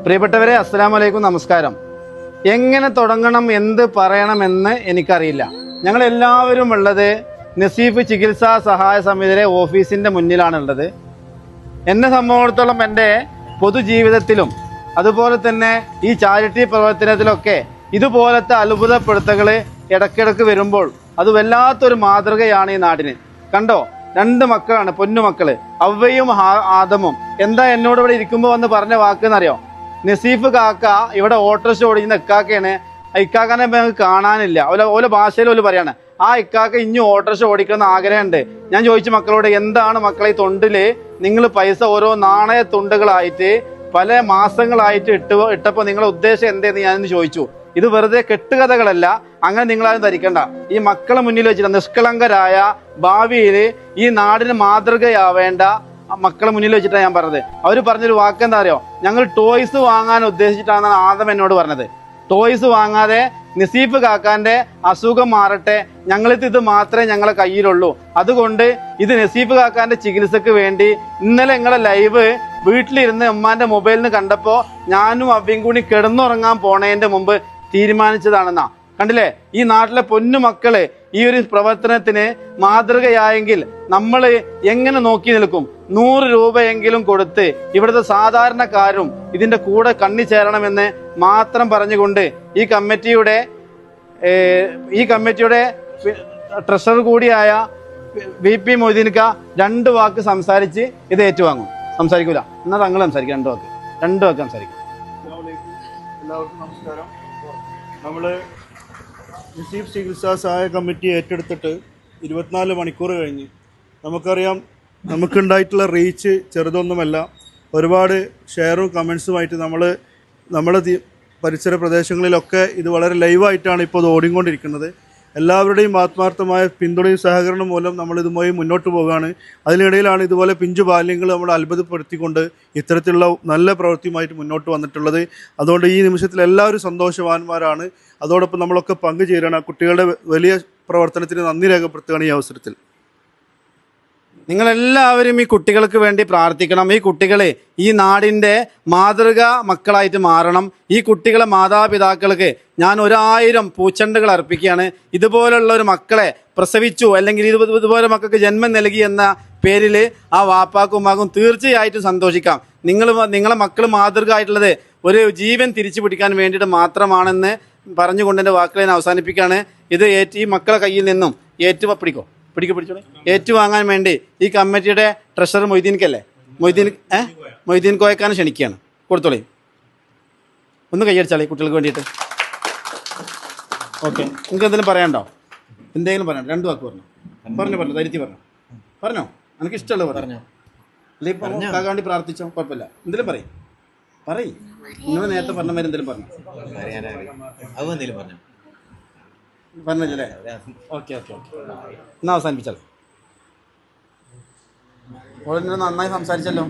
പ്രിയപ്പെട്ടവരെ, അസ്സലാമു അലൈക്കും, നമസ്കാരം. എങ്ങനെ തുടങ്ങണം, എന്ത് പറയണമെന്ന് എനിക്കറിയില്ല. ഞങ്ങളെല്ലാവരും ഉള്ളത് നസീഫ് ചികിത്സാ സഹായ സമിതിയുടെ ഓഫീസിൻ്റെ മുന്നിലാണുള്ളത്. എന്നെ സംബന്ധിച്ചിടത്തോളം എൻ്റെ പൊതുജീവിതത്തിലും അതുപോലെ തന്നെ ഈ ചാരിറ്റി പ്രവർത്തനത്തിലൊക്കെ ഇതുപോലത്തെ അത്ഭുതപ്പെടുത്തകൾ ഇടയ്ക്കിടയ്ക്ക് വരുമ്പോൾ അത് വല്ലാത്തൊരു മാതൃകയാണ് ഈ നാടിന്. കണ്ടോ, 2 മക്കളാണ്, പൊന്നുമക്കള്, അവയും ആദമും. എന്താ എന്നോട് ഇവിടെ ഇരിക്കുമ്പോൾ വന്ന് പറഞ്ഞ വാക്കെന്നറിയോ? നസീഫ് കാക്ക ഇവിടെ ഓട്ടോറിക്ഷ ഓടിക്കുന്ന ഇക്കാക്കയാണ്. ഇക്കാക്കനെ ഞങ്ങൾക്ക് കാണാനില്ല. ഓരോ ഭാഷയിൽ ഓല് പറയാണ്, ആ ഇക്കാക്ക ഇനി ഓട്ടോറിക്ഷ ഓടിക്കണമെന്ന് ആഗ്രഹമുണ്ട്. ഞാൻ ചോദിച്ചു മക്കളോട്, എന്താണ് മക്കളെ ഈ തൊണ്ടില് നിങ്ങൾ പൈസ ഓരോ നാണയ തുണ്ടുകളായിട്ട് പല മാസങ്ങളായിട്ട് ഇട്ടപ്പോൾ നിങ്ങളുടെ ഉദ്ദേശം എന്തേന്ന് ഞാനിന്ന് ചോദിച്ചു. ഇത് വെറുതെ കെട്ടുകഥകളല്ല, അങ്ങനെ നിങ്ങളാരും ധരിക്കണ്ട. ഈ മക്കളെ മുന്നിൽ വെച്ചിട്ട് നിഷ്കളങ്കരായ ഭാവിയിൽ ഈ നാടിന് മാതൃകയാവേണ്ട മക്കളെ മുന്നിൽ വെച്ചിട്ടാണ് ഞാൻ പറഞ്ഞത്. അവർ പറഞ്ഞൊരു വാക്കെന്താ അറിയോ? ഞങ്ങൾ ടോയ്സ് വാങ്ങാൻ ഉദ്ദേശിച്ചിട്ടാണ് ആദം എന്നോട് പറഞ്ഞത്. ടോയ്സ് വാങ്ങാതെ നസീഫ് കാക്കാന്റെ അസുഖം മാറട്ടെ, ഞങ്ങൾക്ക് ഇത് മാത്രമേ ഞങ്ങളെ കയ്യിലുള്ളൂ, അതുകൊണ്ട് ഇത് നസീഫ് കാക്കാന്റെ ചികിത്സക്ക് വേണ്ടി ഇന്നലെ നിങ്ങളെ ലൈവ് വീട്ടിലിരുന്ന് ഉമ്മാന്റെ മൊബൈലിൽ നിന്ന് കണ്ടപ്പോൾ ഞാനും അവയും കൂടി കിടന്നുറങ്ങാൻ പോണതിന്റെ മുമ്പ് തീരുമാനിച്ചതാണെന്നാ. കണ്ടില്ലേ, ഈ നാട്ടിലെ പൊന്നുമക്കള് ഈ ഒരു പ്രവർത്തനത്തിന് മാതൃകയായെങ്കിൽ നമ്മൾ എങ്ങനെ നോക്കി നിൽക്കും? 100 രൂപയെങ്കിലും കൊടുത്ത് ഇവിടുത്തെ സാധാരണക്കാരും ഇതിന്റെ കൂടെ കണ്ണി ചേരണമെന്ന് മാത്രം പറഞ്ഞുകൊണ്ട് ഈ കമ്മിറ്റിയുടെ ട്രഷറർ കൂടിയായ VP മൊയ്തീൻക 2 വാക്ക് സംസാരിച്ച് ഇത് ഏറ്റുവാങ്ങും. സംസാരിക്കൂല എന്നാൽ തങ്ങൾ സംസാരിക്കും. 2 വാക്ക് സംസാരിക്കും. എല്ലാവർക്കും നമസ്കാരം. നമ്മൾ നസീഫ് ചികിത്സാ സഹായ കമ്മിറ്റി ഏറ്റെടുത്തിട്ട് 24 മണിക്കൂർ കഴിഞ്ഞ്. നമുക്കറിയാം, നമുക്കുണ്ടായിട്ടുള്ള റീച്ച് ചെറുതൊന്നുമല്ല. ഒരുപാട് ഷെയറും കമൻസുമായിട്ട് നമ്മുടെ പരിസര പ്രദേശങ്ങളിലൊക്കെ ഇത് വളരെ ലൈവായിട്ടാണ് ഇപ്പോൾ ഇത് ഓടിക്കൊണ്ടിരിക്കുന്നത്. എല്ലാവരുടെയും ആത്മാർത്ഥമായ പിന്തുണയും സഹകരണം മൂലം നമ്മളിതുമായി മുന്നോട്ട് പോവുകയാണ്. അതിനിടയിലാണ് ഇതുപോലെ പിഞ്ചു ബാല്യങ്ങൾ നമ്മൾ അത്ഭുതപ്പെടുത്തിക്കൊണ്ട് ഇത്തരത്തിലുള്ള നല്ല പ്രവൃത്തിയുമായിട്ട് മുന്നോട്ട് വന്നിട്ടുള്ളത്. അതുകൊണ്ട് ഈ നിമിഷത്തിൽ എല്ലാവരും സന്തോഷവാന്മാരാണ്. അതോടൊപ്പം നമ്മളൊക്കെ പങ്കുചേരുകയാണ്. കുട്ടികളുടെ വലിയ പ്രവർത്തനത്തിന് നന്ദി രേഖപ്പെടുത്തുകയാണ് ഈ അവസരത്തിൽ. നിങ്ങളെല്ലാവരും ഈ കുട്ടികൾക്ക് വേണ്ടി പ്രാർത്ഥിക്കണം. ഈ കുട്ടികളെ ഈ നാടിൻ്റെ മാതൃകാ മക്കളായിട്ട് മാറണം. ഈ കുട്ടികളെ മാതാപിതാക്കൾക്ക് ഞാൻ 1000 പൂച്ചെണ്ടുകൾ അർപ്പിക്കുകയാണ്. ഇതുപോലുള്ള ഒരു മക്കളെ പ്രസവിച്ചു അല്ലെങ്കിൽ ഇതുപോലെ മക്കൾക്ക് ജന്മം നൽകി എന്ന പേരിൽ ആ വാപ്പാക്കും ഉമ്മാക്കും തീർച്ചയായിട്ടും സന്തോഷിക്കാം. നിങ്ങളെ മക്കൾ മാതൃക ആയിട്ടുള്ളത് ഒരു ജീവൻ തിരിച്ചു പിടിക്കാൻ വേണ്ടിയിട്ട് മാത്രമാണെന്ന് പറഞ്ഞുകൊണ്ട് എൻ്റെ വാക്കുകളെ ഞാൻ അവസാനിപ്പിക്കുകയാണ്. ഇത് ഈ മക്കളെ കയ്യിൽ നിന്നും പിടിച്ചോളെ ഏറ്റുവാങ്ങാൻ വേണ്ടി ഈ കമ്മിറ്റിയുടെ ട്രഷറർ മൊയ്തീൻക്കല്ലേ, മൊയ്തീൻ കോയക്കാനെ ക്ഷണിക്കുകയാണ്. കൊടുത്തോളേ, ഒന്ന് കൈയടിച്ചാളേ കുട്ടികൾക്ക് വേണ്ടിയിട്ട്. ഓക്കെ, നിങ്ങൾക്ക് എന്തെങ്കിലും പറയാനുണ്ടോ? എന്തെങ്കിലും പറയാനുണ്ടോ? 2 വാക്ക് പറഞ്ഞു ധൈര്യത്തിൽ പറഞ്ഞോ. എനിക്ക് ഇഷ്ടമുള്ളത് പറഞ്ഞോ. അല്ലെങ്കിൽ ഇപ്പോൾ വേണ്ടി പ്രാർത്ഥിച്ചോ, കുഴപ്പമില്ല. എന്തെങ്കിലും പറയും. നിങ്ങൾ നേരത്തെ പറഞ്ഞ മാതിരി എന്തെങ്കിലും പറഞ്ഞല്ലേ? ഓക്കെ. എന്നാ അവസാനിപ്പിച്ചാലോ. നന്നായി സംസാരിച്ചല്ലോ.